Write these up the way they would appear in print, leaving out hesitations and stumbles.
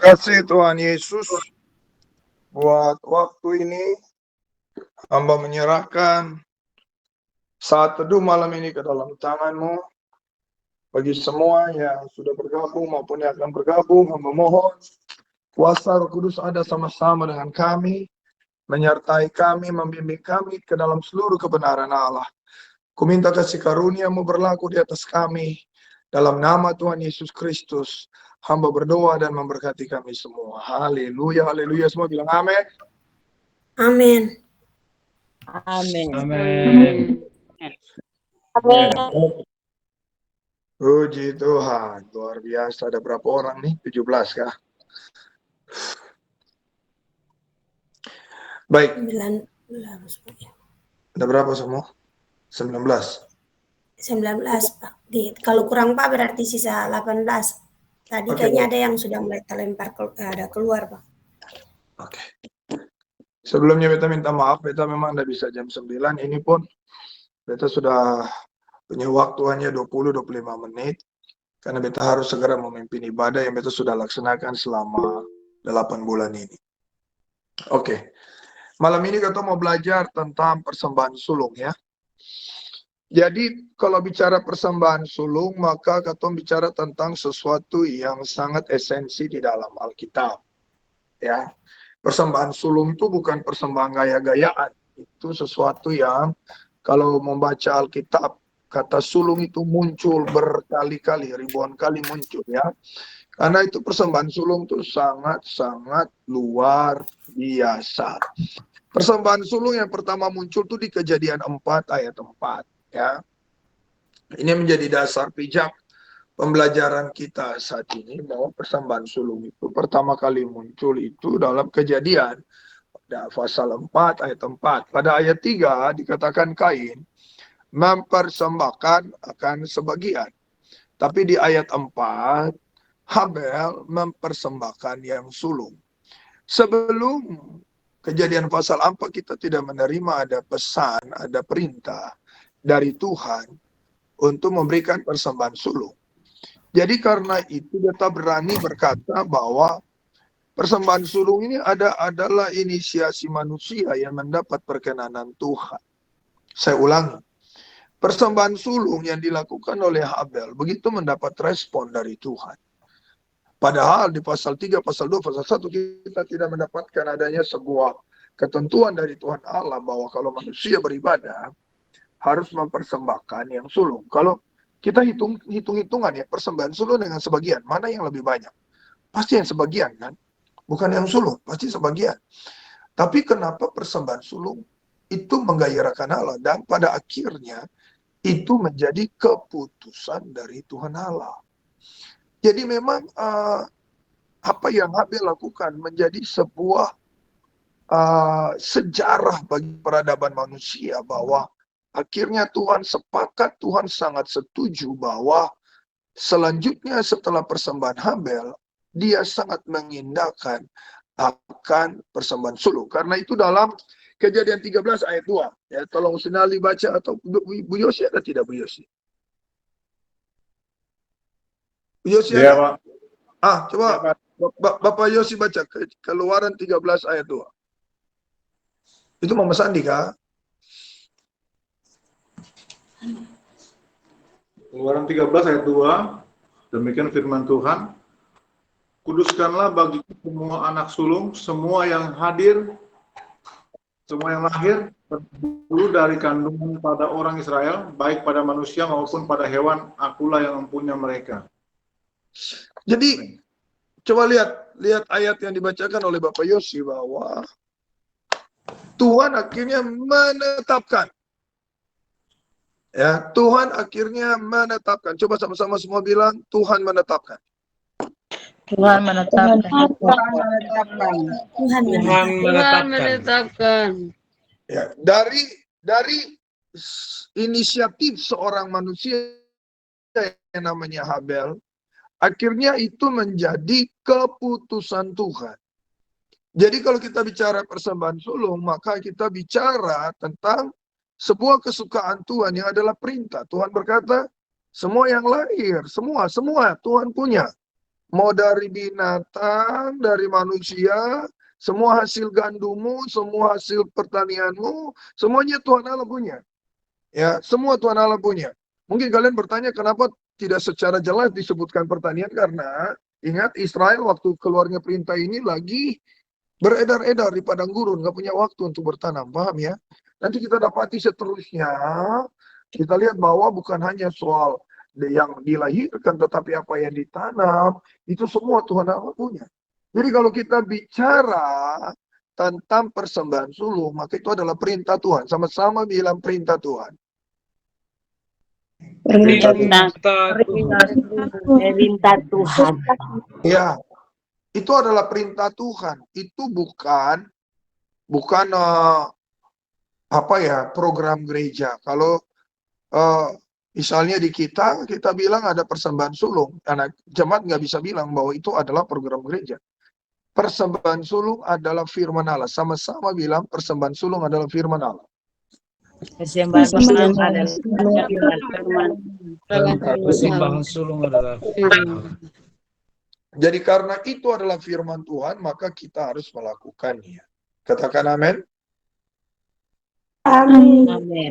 kasih Tuhan Yesus buat waktu ini. Hamba menyerahkan saat teduh malam ini ke dalam tangan-Mu. Bagi semua yang sudah bergabung maupun yang akan bergabung, hamba mohon kuasa Roh Kudus ada sama-sama dengan kami, menyertai kami, membimbing kami ke dalam seluruh kebenaran Allah. Ku minta kasih karunia-Mu berlaku di atas kami. Dalam nama Tuhan Yesus Kristus, hamba berdoa dan memberkati kami semua. Haleluya, haleluya. Semua bilang amin. Amin. Amin. Amin. Amin. Puji Tuhan, luar biasa. Ada berapa orang nih? 17 kah? Baik. 19. Ada berapa semua? 19. 19, Pak. Kalau kurang Pak berarti sisa 18. Tadi Oke, kayaknya baik. ada yang sudah mulai terlempar ada keluar, Pak. Oke. Sebelumnya beta minta maaf, beta memang tidak bisa jam 9. Ini pun beta sudah punya waktu hanya 20-25 menit. Karena beta harus segera memimpin ibadah yang beta sudah laksanakan selama 8 bulan ini. Oke. Malam ini kita mau belajar tentang persembahan sulung ya. Jadi kalau bicara persembahan sulung, maka kita bicara tentang sesuatu yang sangat esensi di dalam Alkitab. Ya. Persembahan sulung itu bukan persembahan gaya-gayaan. Itu sesuatu yang kalau membaca Alkitab, kata sulung itu muncul berkali-kali, ribuan kali muncul ya. Karena itu persembahan sulung itu sangat-sangat luar biasa. Persembahan sulung yang pertama muncul itu di Kejadian 4 ayat 4 ya. Ini menjadi dasar pijak pembelajaran kita saat ini bahwa persembahan sulung itu pertama kali muncul itu dalam Kejadian pasal 4 ayat 4. Pada ayat 3 dikatakan Kain mempersembahkan akan sebagian. Tapi di ayat 4 Habel mempersembahkan yang sulung. Sebelum Kejadian pasal 4 kita tidak menerima ada pesan, ada perintah dari Tuhan untuk memberikan persembahan sulung. Jadi karena itu kita berani berkata bahwa persembahan sulung ini adalah inisiasi manusia yang mendapat perkenanan Tuhan. Saya ulangi. Persembahan sulung yang dilakukan oleh Habel begitu mendapat respon dari Tuhan. Padahal di pasal 3, pasal 2, pasal 1 kita tidak mendapatkan adanya sebuah ketentuan dari Tuhan Allah bahwa kalau manusia beribadah harus mempersembahkan yang sulung. Kalau kita hitung-hitungan ya, persembahan sulung dengan sebagian, mana yang lebih banyak? Pasti yang sebagian kan? Bukan yang sulung, pasti sebagian. Tapi kenapa persembahan sulung itu menggairahkan Allah dan pada akhirnya itu menjadi keputusan dari Tuhan Allah. Jadi memang apa yang Habel lakukan menjadi sebuah sejarah bagi peradaban manusia bahwa akhirnya Tuhan sepakat, Tuhan sangat setuju bahwa selanjutnya setelah persembahan Habel, dia sangat mengindahkan akan persembahan sulung. Karena itu dalam Kejadian 13 ayat 2. Ya, tolong Sinali baca atau Bu Yosi ada tidak Bu Yosi? Bu Yosi Iya, ada? Pak. Coba Ya, Pak. Bapak Yosi baca Keluaran 13 ayat 2. Itu Mama Sandi kah? Keluaran 13 ayat 2. Demikian firman Tuhan. Kuduskanlah bagiku semua anak sulung, semua yang hadir, semua yang lahir dulu dari kandungan pada orang Israel, baik pada manusia maupun pada hewan, akulah yang mempunyai mereka. Jadi coba lihat ayat yang dibacakan oleh Bapak Yosi bahwa Tuhan akhirnya menetapkan. Ya, Tuhan akhirnya menetapkan. Coba sama-sama semua bilang Tuhan menetapkan. Tuhan menetapkan. Tuhan menetapkan. Ya, dari inisiatif seorang manusia yang namanya Habel, akhirnya itu menjadi keputusan Tuhan. Jadi kalau kita bicara persembahan sulung, maka kita bicara tentang sebuah kesukaan Tuhan yang adalah perintah. Tuhan berkata, semua yang lahir, semua Tuhan punya. mau dari binatang, dari manusia, semua hasil gandummu, semua hasil pertanianmu, semuanya Tuhan Allah punya. Ya, semua Tuhan Allah punya. Mungkin kalian bertanya kenapa tidak secara jelas disebutkan pertanian, karena ingat Israel waktu keluarnya perintah ini lagi beredar-edar di padang gurun, nggak punya waktu untuk bertanam, paham ya? Nanti kita dapati seterusnya, kita lihat bahwa bukan hanya soal yang dilahirkan, tetapi apa yang ditanam, itu semua Tuhan Allah punya. Jadi kalau kita bicara tentang persembahan sulung, maka itu adalah perintah Tuhan. Sama-sama bilang perintah Tuhan. Perintah Tuhan. Ya, itu adalah perintah Tuhan. Itu bukan apa ya, program gereja. Kalau misalnya di kita bilang ada persembahan sulung, anak jemaat nggak bisa bilang bahwa itu adalah program gereja. Persembahan sulung adalah firman Allah. Sama-sama bilang persembahan sulung adalah firman Allah. Persembahan sulung adalah firman. Persembahan sulung adalah Jadi karena itu adalah firman Tuhan, maka kita harus melakukannya. Katakan amin. Amin. Amin.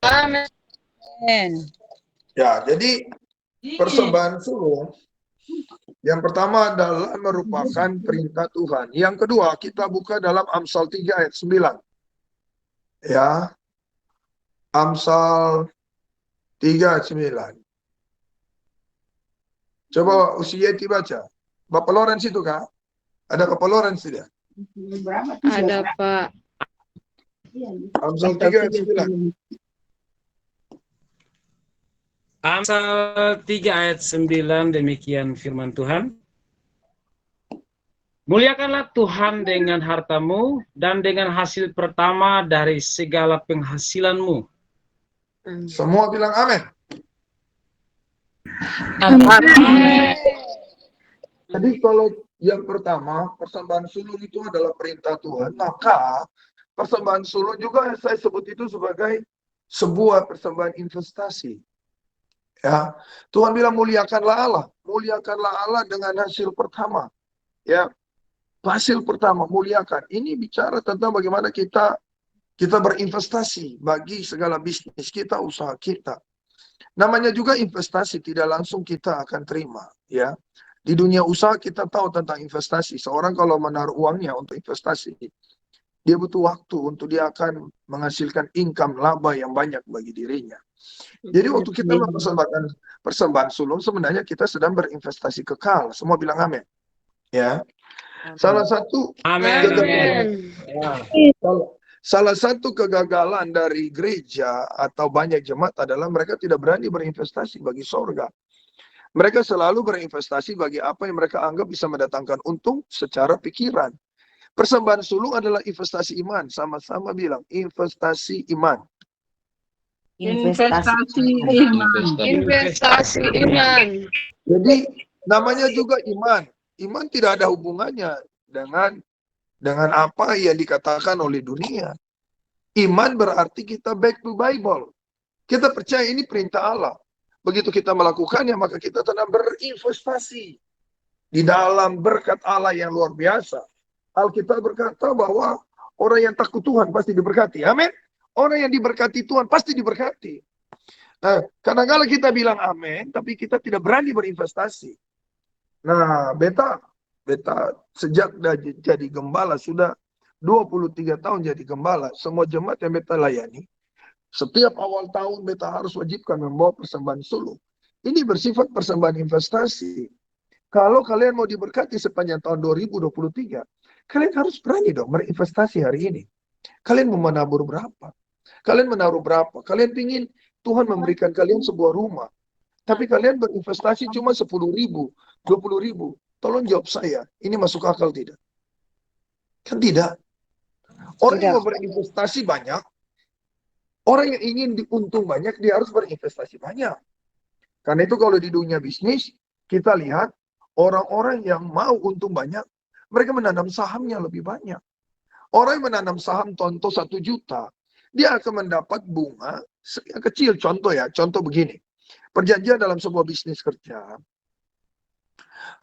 Amin. Ya, jadi persembahan sulung yang pertama adalah merupakan perintah Tuhan. Yang kedua, kita buka dalam Amsal 3 ayat 9. Ya. Amsal 3 ayat 9. Coba usia baca. Bapak Lorenz itu kah? Ada Bapak Lorenz tidak? Ada Pak. Amsal 3 ayat 9. Amsal 3 ayat 9, demikian firman Tuhan. Muliakanlah Tuhan dengan hartamu dan dengan hasil pertama dari segala penghasilanmu. Semua bilang amin. Jadi kalau yang pertama, persembahan sulung itu adalah perintah Tuhan, maka persembahan sulung juga saya sebut itu sebagai sebuah persembahan investasi. Ya, Tuhan bilang muliakanlah Allah dengan hasil pertama. Ya, hasil pertama muliakan. Ini bicara tentang bagaimana kita berinvestasi bagi segala bisnis kita, usaha kita. Namanya juga investasi, tidak langsung kita akan terima. Ya, di dunia usaha kita tahu tentang investasi. Seorang kalau menaruh uangnya untuk investasi, dia butuh waktu untuk dia akan menghasilkan income laba yang banyak bagi dirinya. Jadi waktu kita mempersembahkan persembahan sulung, sebenarnya kita sedang berinvestasi kekal. Semua bilang amin. Ya. Salah satu Salah satu kegagalan dari gereja atau banyak jemaat adalah mereka tidak berani berinvestasi bagi sorga. Mereka selalu berinvestasi bagi apa yang mereka anggap bisa mendatangkan untung secara pikiran. Persembahan sulung adalah investasi iman. Sama-sama bilang, investasi iman. Investasi iman. Jadi namanya juga iman. Iman tidak ada hubungannya dengan apa yang dikatakan oleh dunia. Iman berarti kita back to Bible. Kita percaya ini perintah Allah. Begitu kita melakukannya, maka kita sedang berinvestasi di dalam berkat Allah yang luar biasa. Alkitab berkata bahwa orang yang takut Tuhan pasti diberkati. Amin. Orang yang diberkati Tuhan pasti diberkati. Nah, kadang-kadang kita bilang amin, tapi kita tidak berani berinvestasi. Nah, beta sejak jadi gembala, sudah 23 tahun jadi gembala. Semua jemaat yang beta layani, setiap awal tahun beta harus wajibkan membawa persembahan sulung. Ini bersifat persembahan investasi. Kalau kalian mau diberkati sepanjang tahun 2023, kalian harus berani dong berinvestasi hari ini. Kalian mau menabur berapa? Kalian menaruh berapa? Kalian ingin Tuhan memberikan kalian sebuah rumah. Tapi kalian berinvestasi cuma 10.000, 20.000. Tolong jawab saya, ini masuk akal tidak? Kan tidak. Orang yang mau berinvestasi banyak, orang yang ingin diuntung banyak, dia harus berinvestasi banyak. Karena itu kalau di dunia bisnis, kita lihat orang-orang yang mau untung banyak, mereka menanam sahamnya lebih banyak. Orang yang menanam saham contoh 1 juta, dia akan mendapat bunga kecil. Contoh begini. Perjanjian dalam sebuah bisnis kerja,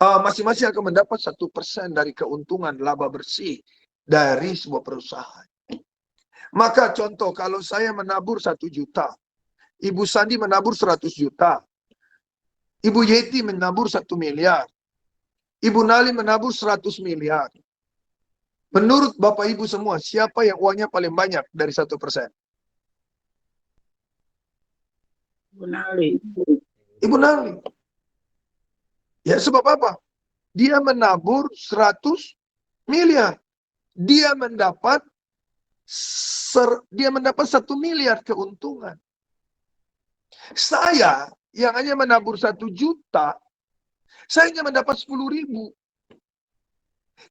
Masing-masing akan mendapat 1% dari keuntungan laba bersih dari sebuah perusahaan. Maka contoh, kalau saya menabur 1 juta, Ibu Sandi menabur 100 juta, Ibu Yeti menabur 1 miliar, Ibu Nali menabur 100 miliar. Menurut Bapak Ibu semua, siapa yang uangnya paling banyak dari 1%? Ibu Nali. Ibu Nali. Ya, sebab apa? Dia menabur 100 miliar. Dia mendapat 1 miliar keuntungan. Saya yang hanya menabur 1 juta, saya hanya mendapat 10.000.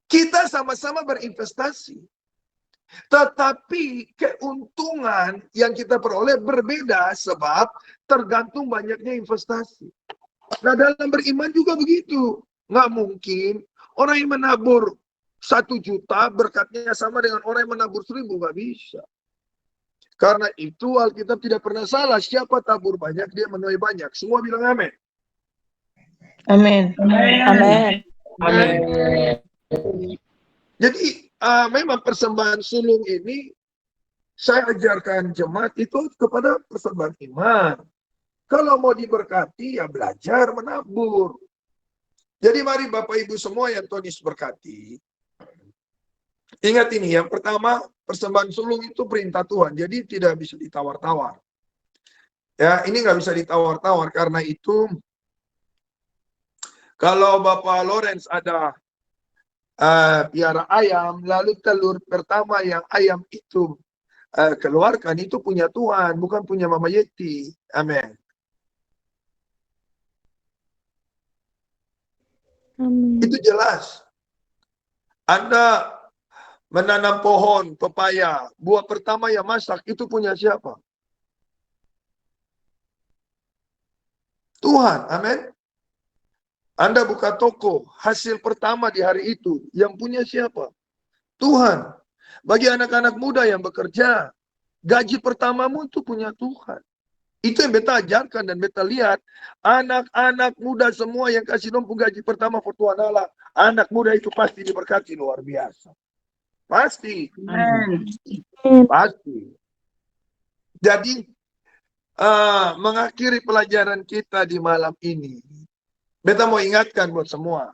Kita sama-sama berinvestasi. Tetapi keuntungan yang kita peroleh berbeda sebab tergantung banyaknya investasi. Nah, dalam beriman juga begitu. Nggak mungkin orang yang menabur 1 juta berkatnya sama dengan orang yang menabur 1.000. Nggak bisa. Karena itu Alkitab tidak pernah salah. Siapa tabur banyak, dia menuai banyak. Semua bilang amin. Amin. Amin. Amin. Jadi memang persembahan sulung ini saya ajarkan jemaat itu kepada persembahan iman. Kalau mau diberkati ya belajar menabur. Jadi mari Bapak Ibu semua yang Tuhan Yesus berkati. Ingat ini, yang pertama persembahan sulung itu perintah Tuhan. Jadi tidak bisa ditawar-tawar. Ya, ini nggak bisa ditawar-tawar. Karena itu kalau Bapak Lawrence ada piara ayam, lalu telur pertama yang ayam itu keluarkan, itu punya Tuhan, bukan punya Mama Yeti. Amin. Itu jelas. Anda menanam pohon pepaya, buah pertama yang masak, itu punya siapa? Tuhan. Amin. Anda buka toko, hasil pertama di hari itu, yang punya siapa? Tuhan. Bagi anak-anak muda yang bekerja, gaji pertamamu itu punya Tuhan. Itu yang beta ajarkan dan beta lihat. Anak-anak muda semua yang kasih numpuk gaji pertama for Tuhan Allah, anak muda itu pasti diberkati luar biasa. Pasti. Pasti. Jadi, mengakhiri pelajaran kita di malam ini, beta mau ingatkan buat semua.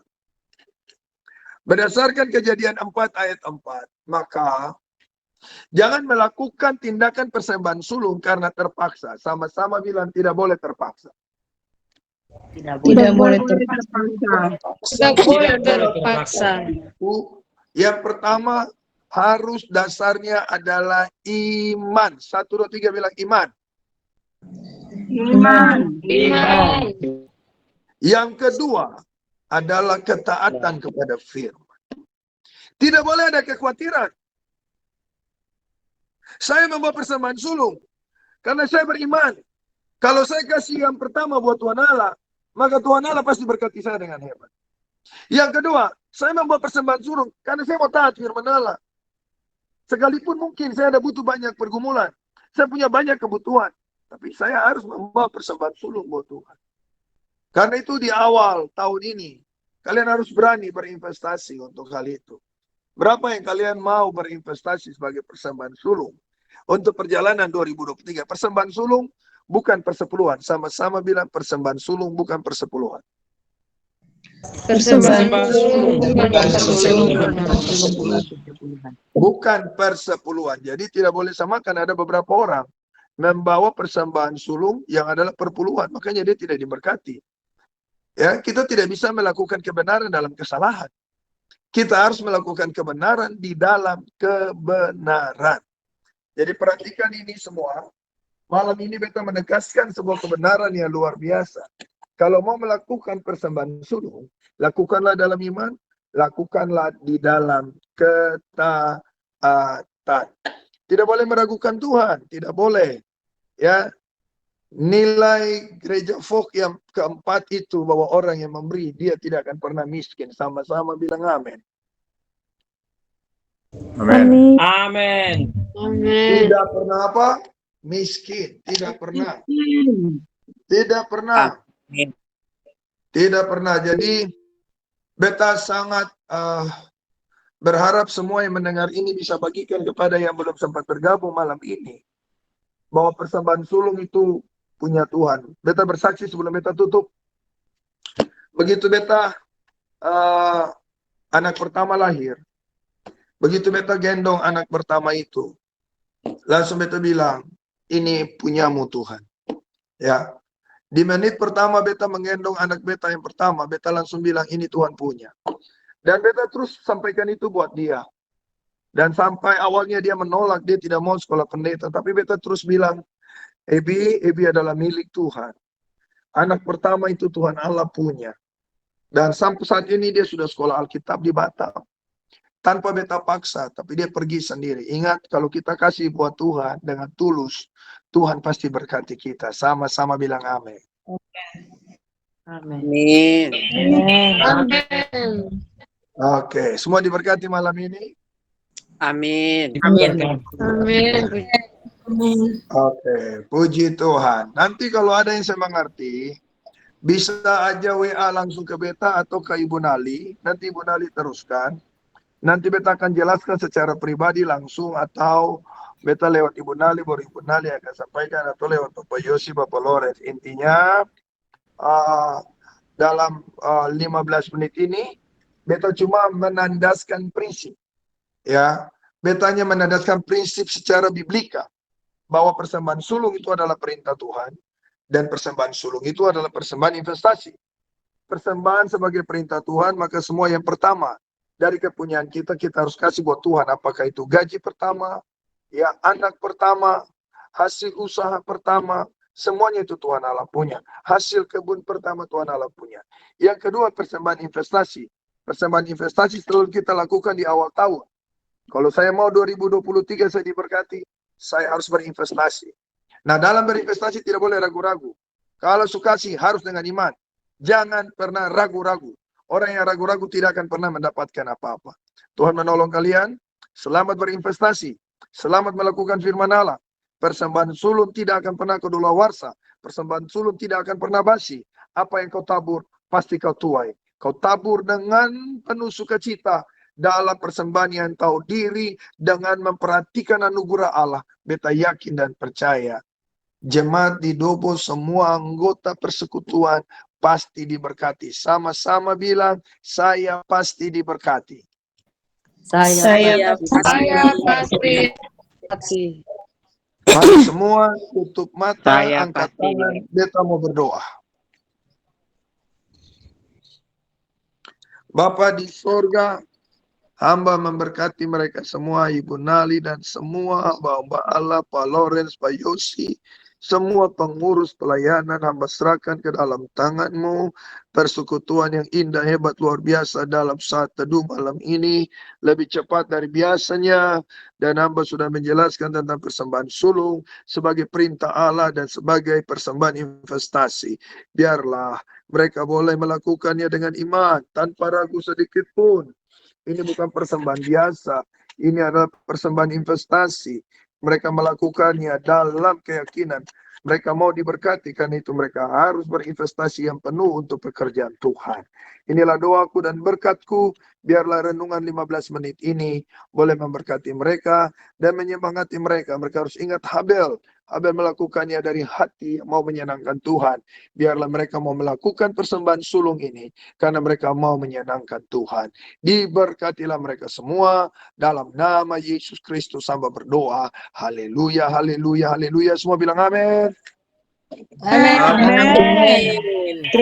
Berdasarkan Kejadian 4 ayat 4, maka jangan melakukan tindakan persembahan sulung karena terpaksa. Sama-sama bilang tidak boleh terpaksa. Tidak Tidak boleh Tidak boleh terpaksa. Yang pertama, harus dasarnya adalah iman. 1, 2, 3 bilang iman. Iman. Yang kedua adalah ketaatan kepada firman. Tidak boleh ada kekhawatiran. Saya membawa persembahan sulung karena saya beriman. Kalau saya kasih yang pertama buat Tuhan Allah, maka Tuhan Allah pasti berkati saya dengan hebat. Yang kedua, saya membawa persembahan sulung karena saya mau taat firman Allah. Sekalipun mungkin saya ada butuh banyak pergumulan, saya punya banyak kebutuhan, tapi saya harus membawa persembahan sulung buat Tuhan. Karena itu di awal tahun ini, kalian harus berani berinvestasi untuk hal itu. Berapa yang kalian mau berinvestasi sebagai persembahan sulung? Untuk perjalanan 2023, persembahan sulung bukan persepuluhan. Sama-sama bilang persembahan sulung bukan persepuluhan. Persembahan sulung bukan persepuluhan. Bukan persepuluhan. Jadi tidak boleh samakan. Ada beberapa orang membawa persembahan sulung yang adalah perpuluhan. Makanya dia tidak diberkati. Ya, kita tidak bisa melakukan kebenaran dalam kesalahan. Kita harus melakukan kebenaran di dalam kebenaran. Jadi perhatikan ini semua. Malam ini beta menegaskan sebuah kebenaran yang luar biasa. Kalau mau melakukan persembahan sulung, lakukanlah dalam iman, lakukanlah di dalam ketaatan. Tidak boleh meragukan Tuhan, tidak boleh. Ya, nilai gereja folk yang keempat itu bahwa orang yang memberi dia tidak akan pernah miskin. Sama-sama bilang amin. Amin. Amin. Amin. Tidak pernah apa? Miskin. Tidak pernah. Tidak pernah. Amin. Tidak pernah. Jadi Beta sangat berharap semua yang mendengar ini bisa bagikan kepada yang belum sempat bergabung malam ini, bahwa persembahan sulung itu punya Tuhan. Beta bersaksi sebelum beta tutup, begitu beta anak pertama lahir, begitu beta gendong anak pertama itu, langsung beta bilang, ini punyamu Tuhan. Ya, di menit pertama beta menggendong anak beta yang pertama, beta langsung bilang ini Tuhan punya. Dan beta terus sampaikan itu buat dia. Dan sampai awalnya dia menolak, dia tidak mau sekolah pendeta. Tapi beta terus bilang, Ebi adalah milik Tuhan. Anak pertama itu Tuhan Allah punya. Dan sampai saat ini dia sudah sekolah Alkitab di Batam. Tanpa beta paksa, tapi dia pergi sendiri. Ingat, kalau kita kasih buat Tuhan dengan tulus, Tuhan pasti berkati kita. Sama-sama bilang amin. Amin. Amin. Oke, semua diberkati malam ini. Amin. Amin. Amin. Oke, puji Tuhan. Nanti kalau ada yang saya mengerti, bisa aja WA langsung ke beta atau ke Ibu Nali. Nanti Ibu Nali teruskan. Nanti beta akan jelaskan secara pribadi langsung, atau beta lewat Ibu Nali, baru Ibu Nali akan sampaikan, atau lewat Bapak Yosi, Bapak Lorenz. Intinya, dalam 15 menit ini, beta cuma menandaskan prinsip. Ya, beta hanya menandaskan prinsip secara biblika, bahwa persembahan sulung itu adalah perintah Tuhan, dan persembahan sulung itu adalah persembahan investasi. Persembahan sebagai perintah Tuhan, maka semua yang pertama dari kepunyaan kita, kita harus kasih buat Tuhan. Apakah itu gaji pertama, ya anak pertama, hasil usaha pertama, semuanya itu Tuhan Allah punya. Hasil kebun pertama Tuhan Allah punya. Yang kedua, persembahan investasi. Persembahan investasi selalu kita lakukan di awal tahun. Kalau saya mau 2023 saya diberkati, saya harus berinvestasi. Nah, dalam berinvestasi tidak boleh ragu-ragu. Kalau sukasi harus dengan iman. Jangan pernah ragu-ragu. Orang yang ragu-ragu tidak akan pernah mendapatkan apa-apa. Tuhan menolong kalian. Selamat berinvestasi. Selamat melakukan firman Allah. Persembahan sulung tidak akan pernah kedaluarsa. Persembahan sulung tidak akan pernah basi. Apa yang kau tabur, pasti kau tuai. Kau tabur dengan penuh sukacita dalam persembahan yang tahu diri, dengan memperhatikan anugerah Allah. Beta yakin dan percaya, jemaat di Dobo, semua anggota persekutuan pasti diberkati. Sama-sama bilang, saya pasti diberkati. Saya pasti. Mari semua tutup mata, Saya angkat pasti. tangan, beta mau berdoa. Bapa di sorga, hamba memberkati mereka semua, Ibu Nali dan semua hamba-hamba Allah, Pak Lorenz, Pak Yosi, semua pengurus pelayanan hamba serahkan ke dalam tangan-Mu. Persekutuan yang indah, hebat, luar biasa dalam saat teduh malam ini, lebih cepat dari biasanya, dan hamba sudah menjelaskan tentang persembahan sulung sebagai perintah Allah dan sebagai persembahan investasi. Biarlah mereka boleh melakukannya dengan iman, tanpa ragu sedikit pun. Ini bukan persembahan biasa, ini adalah persembahan investasi. Mereka melakukannya dalam keyakinan mereka mau diberkati, karena itu mereka harus berinvestasi yang penuh untuk pekerjaan Tuhan. Inilah doaku dan berkatku, biarlah renungan 15 menit ini boleh memberkati mereka dan menyemangati mereka. Mereka harus ingat Habel melakukannya dari hati mau menyenangkan Tuhan. Biarlah mereka mau melakukan persembahan sulung ini karena mereka mau menyenangkan Tuhan. Diberkatilah mereka semua dalam nama Yesus Kristus hamba berdoa. Haleluya, haleluya, haleluya. Semua bilang amin. Amin. Amin.